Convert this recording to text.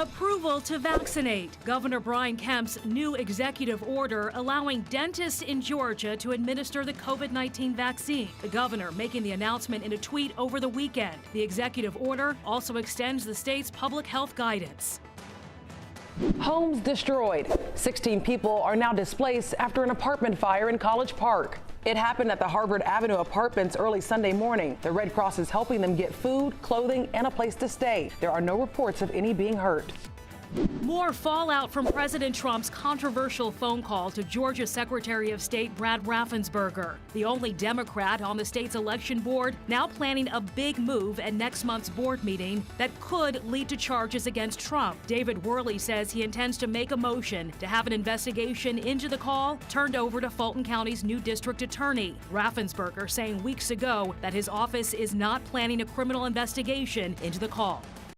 Approval to vaccinate. Governor Brian Kemp's new executive order allowing dentists in Georgia to administer the COVID-19 vaccine. The governor making the announcement in a tweet over the weekend. The executive order also extends the state's public health guidance. Homes destroyed. 16 people are now displaced after an apartment fire in College Park. It happened at the Harvard Avenue Apartments early Sunday morning. The Red Cross is helping them get food, clothing, and a place to stay. There are no reports of any being hurt. More fallout from President Trump's controversial phone call to Georgia Secretary of State Brad Raffensperger, the only Democrat on the state's election board, now planning a big move at next month's board meeting that could lead to charges against Trump. David Worley says he intends to make a motion to have an investigation into the call turned over to Fulton County's new district attorney. Raffensperger saying weeks ago that his office is not planning a criminal investigation into the call.